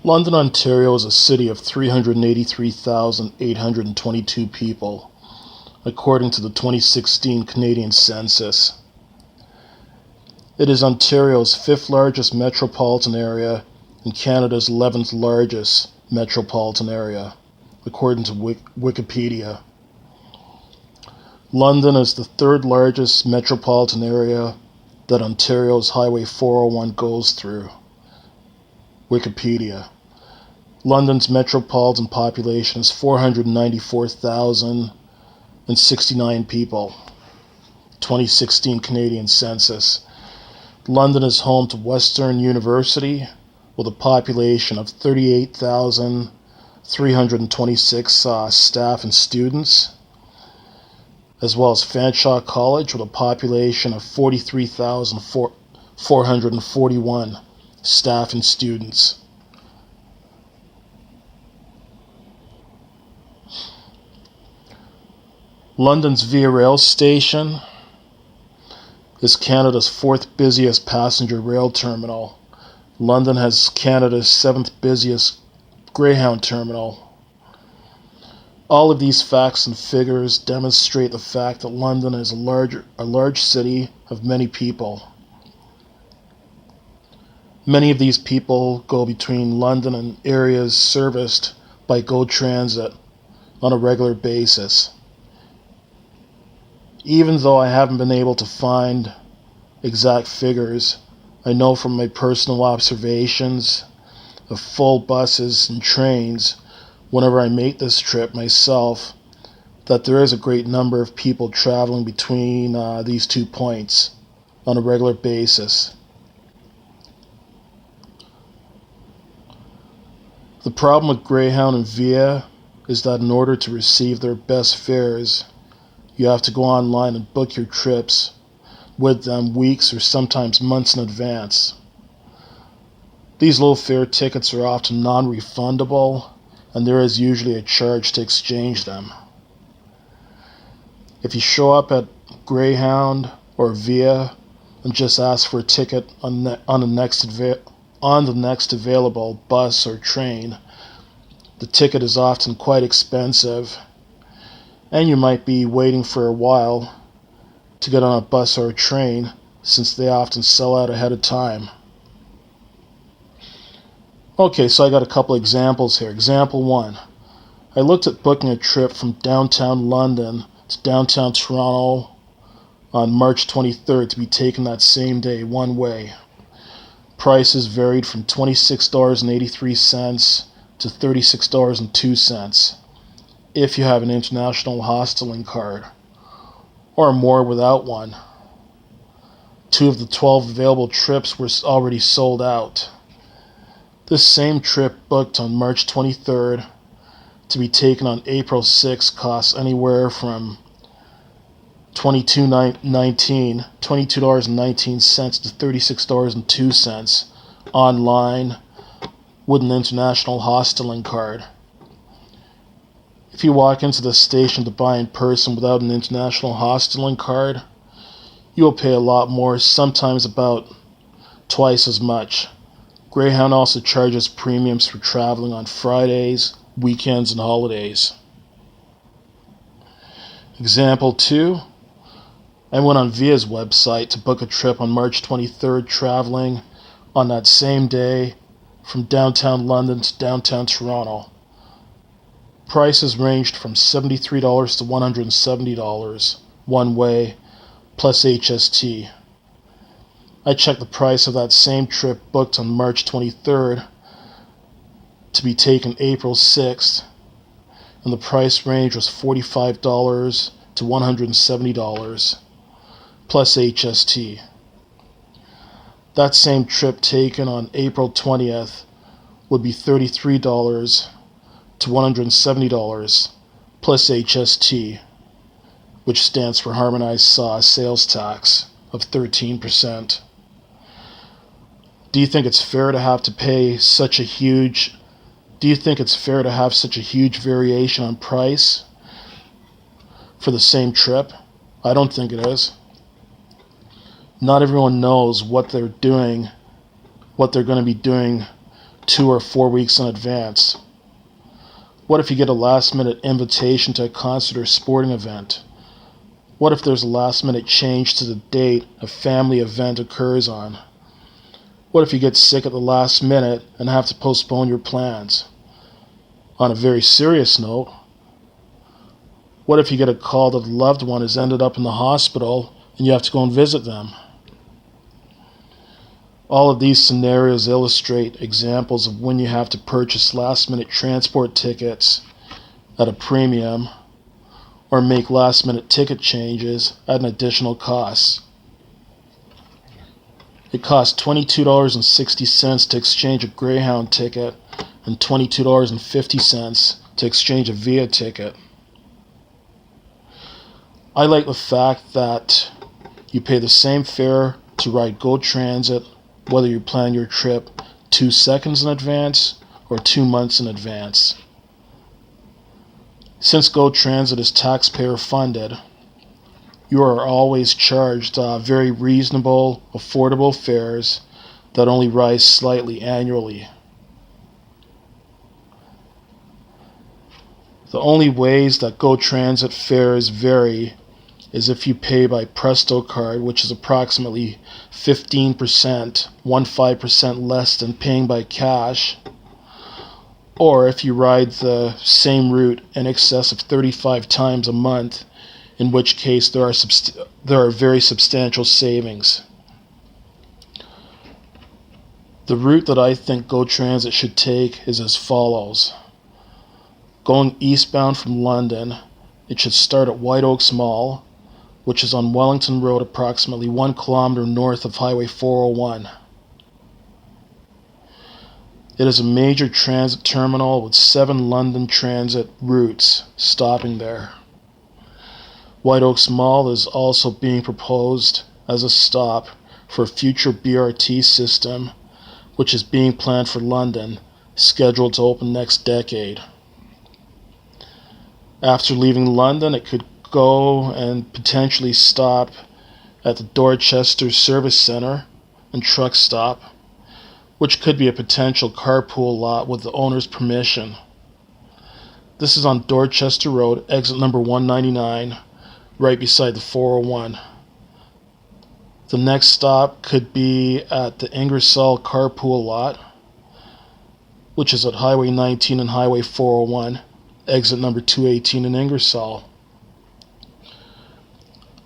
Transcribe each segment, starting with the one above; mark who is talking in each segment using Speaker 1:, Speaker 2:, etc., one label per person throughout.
Speaker 1: London, Ontario is a city of 383,822 people, according to the 2016 Canadian Census. It is Ontario's 5th largest metropolitan area and Canada's 11th largest metropolitan area, according to Wikipedia. London is the 3rd largest metropolitan area that Ontario's Highway 401 goes through. Wikipedia. London's metropolitan population is 494,069 people. 2016 Canadian Census. London is home to Western University with a population of 38,326 staff and students, as well as Fanshawe College with a population of 43,441 staff and students. London's Via Rail Station is Canada's 4th busiest passenger rail terminal. London has Canada's 7th busiest Greyhound terminal. All of these facts and figures demonstrate the fact that London is a large city of many people. Many of these people go between London and areas serviced by GO Transit on a regular basis. Even though I haven't been able to find exact figures, I know from my personal observations of full buses and trains whenever I make this trip myself that there is a great number of people traveling between these 2 points on a regular basis. The problem with Greyhound and Via is that in order to receive their best fares, you have to go online and book your trips with them weeks or sometimes months in advance. These low fare tickets are often non-refundable, and there is usually a charge to exchange them. If you show up at Greyhound or Via and just ask for a ticket on the next available bus or train, the ticket is often quite expensive, and you might be waiting for a while to get on a bus or a train since they often sell out ahead of time. Okay, so I got a couple examples here. Example 1. I looked at booking a trip from downtown London to downtown Toronto on March 23rd to be taken that same day, one way. Prices varied from $26.83 to $36.02 if you have an international hosteling card, or more without one. 2 of the 12 available trips were already sold out. This same trip booked on March 23rd to be taken on April 6th costs anywhere from $22.19 to $36.02 online with an international hosteling card. If you walk into the station to buy in person without an international hosteling card, you will pay a lot more, sometimes about twice as much. Greyhound also charges premiums for traveling on Fridays, weekends, and holidays. Example 2. I went on Via's website to book a trip on March 23rd, traveling on that same day from downtown London to downtown Toronto. Prices ranged from $73 to $170 one way, plus HST. I checked the price of that same trip booked on March 23rd to be taken April 6th, and the price range was $45 to $170, plus HST. That same trip taken on April 20th would be $33 to $170, plus HST, which stands for Harmonized Sales Tax of 13%. Do you think it's fair to have such a huge variation on price for the same trip? I don't think it is. Not everyone knows what they're going to be doing 2 or 4 weeks in advance? What if you get a last-minute invitation to a concert or sporting event? What if there's a last-minute change to the date a family event occurs on? What if you get sick at the last minute and have to postpone your plans? On a very serious note, what if you get a call that a loved one has ended up in the hospital and you have to go and visit them? All of these scenarios illustrate examples of when you have to purchase last-minute transport tickets at a premium or make last-minute ticket changes at an additional cost. It costs $22.60 to exchange a Greyhound ticket and $22.50 to exchange a Via ticket. I like the fact that you pay the same fare to ride Go Transit whether you plan your trip 2 seconds in advance or 2 months in advance. Since Go Transit is taxpayer funded, you are always charged very reasonable, affordable fares that only rise slightly annually. The only ways that Go Transit fares vary is if you pay by Presto card, which is approximately 15% less than paying by cash, or if you ride the same route in excess of 35 times a month, in which case there are very substantial savings. The route that I think Go Transit should take is as follows. Going eastbound from London, it should start at White Oaks Mall, which is on Wellington Road approximately 1 kilometer north of Highway 401. It is a major transit terminal with 7 London Transit routes stopping there. White Oaks Mall is also being proposed as a stop for a future BRT system, which is being planned for London, scheduled to open next decade. After leaving London, it could go and potentially stop at the Dorchester Service Center and truck stop, which could be a potential carpool lot with the owner's permission. This is on Dorchester Road, exit number 199, right beside the 401. The next stop could be at the Ingersoll carpool lot, which is at Highway 19 and Highway 401, exit number 218 in Ingersoll.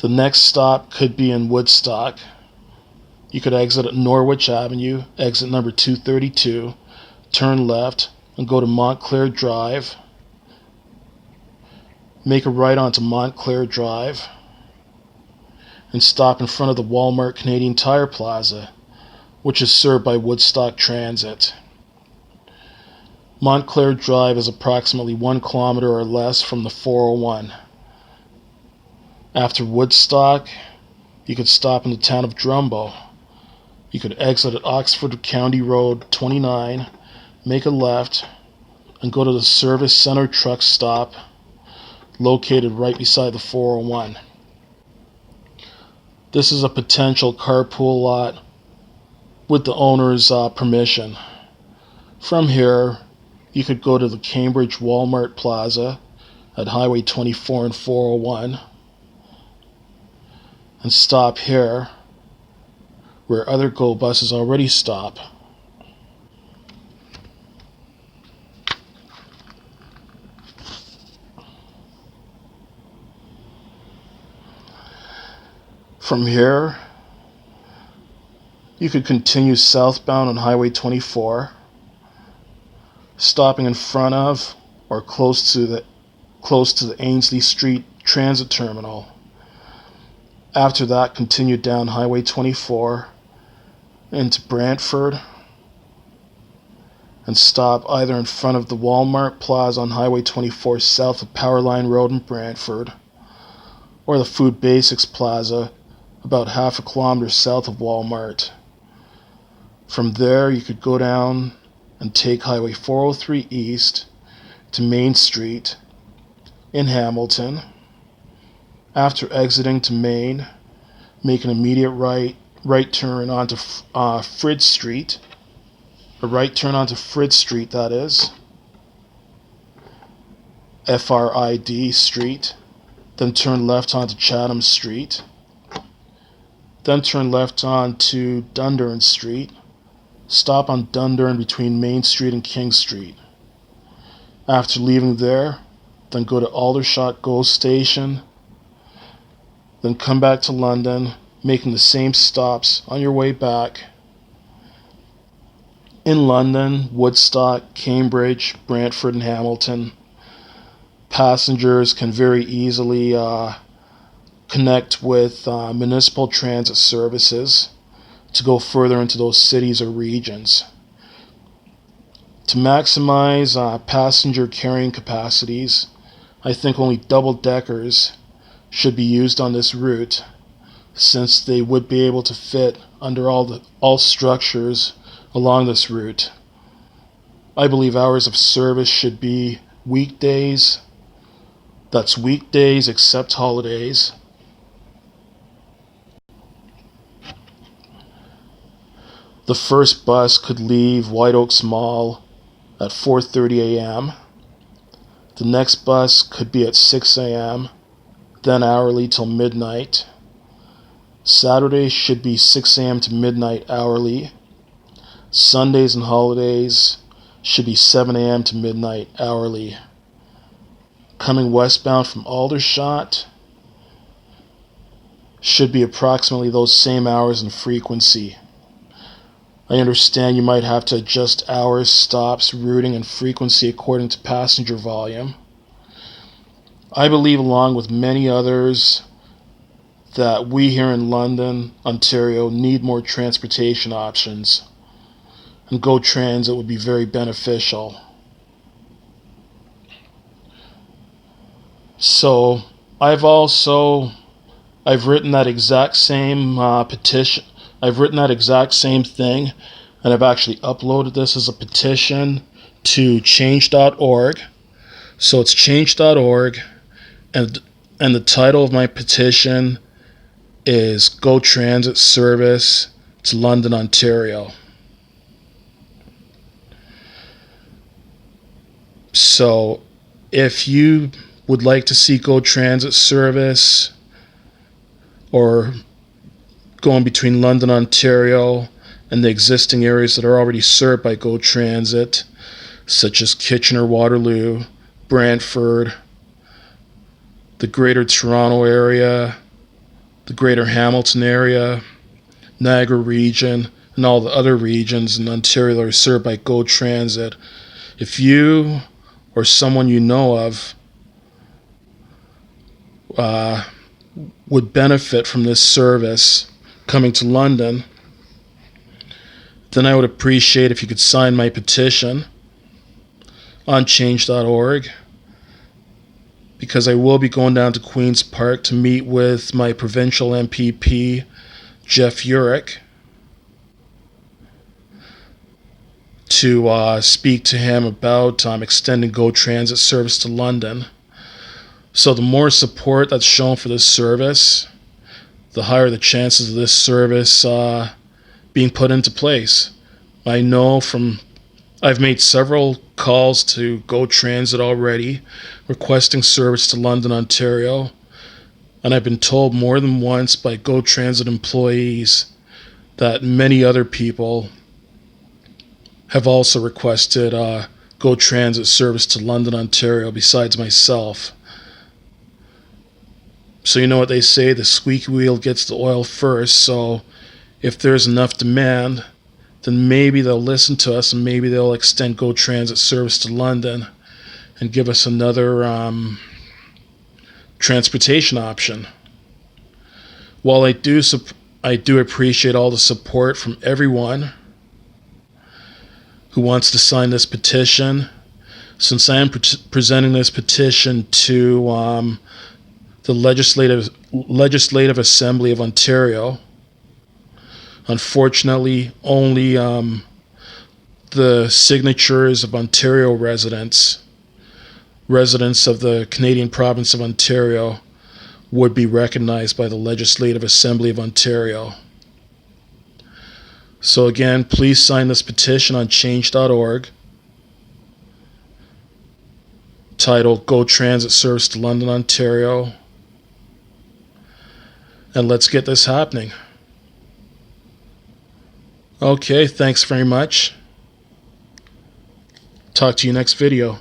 Speaker 1: The next stop could be in Woodstock. You could exit at Norwich Avenue, exit number 232, turn left, and go to Montclair Drive. Make a right onto Montclair Drive, and stop in front of the Walmart Canadian Tire Plaza, which is served by Woodstock Transit. Montclair Drive is approximately 1 kilometer or less from the 401. After Woodstock, you could stop in the town of Drumbo. You could exit at Oxford County Road 29, make a left, and go to the Service Center truck stop located right beside the 401. This is a potential carpool lot with the owner's permission. From here, you could go to the Cambridge Walmart Plaza at Highway 24 and 401 and stop here where other Go buses already stop. From here, you could continue southbound on Highway 24, stopping in front of or close to the Ainsley Street Transit Terminal. After that, continue down Highway 24 into Brantford and stop either in front of the Walmart Plaza on Highway 24 south of Powerline Road in Brantford, or the Food Basics Plaza about half a kilometer south of Walmart. From there, you could go down and take Highway 403 east to Main Street in Hamilton. After exiting to Main, make an immediate right turn onto Frid Street. A right turn onto Frid Street, that is. Frid Street. Then turn left onto Chatham Street. Then turn left onto Dundurn Street. Stop on Dundurn between Main Street and King Street. After leaving there, then go to Aldershot GO Station. Then come back to London, making the same stops on your way back. In London, Woodstock, Cambridge, Brantford, and Hamilton, passengers can very easily connect with municipal transit services to go further into those cities or regions. To maximize passenger carrying capacities, I think only double-deckers should be used on this route, since they would be able to fit under all structures along this route. I believe hours of service should be weekdays. That's weekdays except holidays. The first bus could leave White Oaks Mall at 4:30 a.m. The next bus could be at 6 a.m., then hourly till midnight. Saturdays should be 6 a.m. to midnight hourly. Sundays and holidays should be 7 a.m. to midnight hourly. Coming westbound from Aldershot should be approximately those same hours and frequency. I understand you might have to adjust hours, stops, routing, and frequency according to passenger volume. I believe, along with many others, that we here in London, Ontario, need more transportation options, and GO Transit would be very beneficial. So, I've written that exact same petition. I've written that exact same thing, and I've actually uploaded this as a petition to change.org. So it's change.org, and the title of my petition is GO Transit Service to London, Ontario. So if you would like to see GO Transit service, or going between London, Ontario, and the existing areas that are already served by GO Transit, such as Kitchener-Waterloo, Brantford, the Greater Toronto area, the Greater Hamilton area, Niagara region, and all the other regions in Ontario that are served by GO Transit. If you or someone you know of would benefit from this service coming to London, then I would appreciate if you could sign my petition on change.org, because I will be going down to Queen's Park to meet with my provincial MPP, Jeff Urick, to speak to him about extending GO Transit service to London. So the more support that's shown for this service, the higher the chances of this service being put into place. I know I've made several calls to GO Transit already, requesting service to London, Ontario, and I've been told more than once by GO Transit employees that many other people have also requested GO Transit service to London, Ontario, besides myself. So you know what they say, the squeaky wheel gets the oil first. So if there's enough demand, then maybe they'll listen to us, and maybe they'll extend GO Transit service to London and give us another transportation option. While I do appreciate all the support from everyone who wants to sign this petition, since I am presenting this petition to the Legislative Assembly of Ontario, unfortunately, only the signatures of Ontario residents of the Canadian province of Ontario, would be recognized by the Legislative Assembly of Ontario. So again, please sign this petition on change.org, titled Go Transit Service to London, Ontario. And let's get this happening. Okay, thanks very much. Talk to you next video.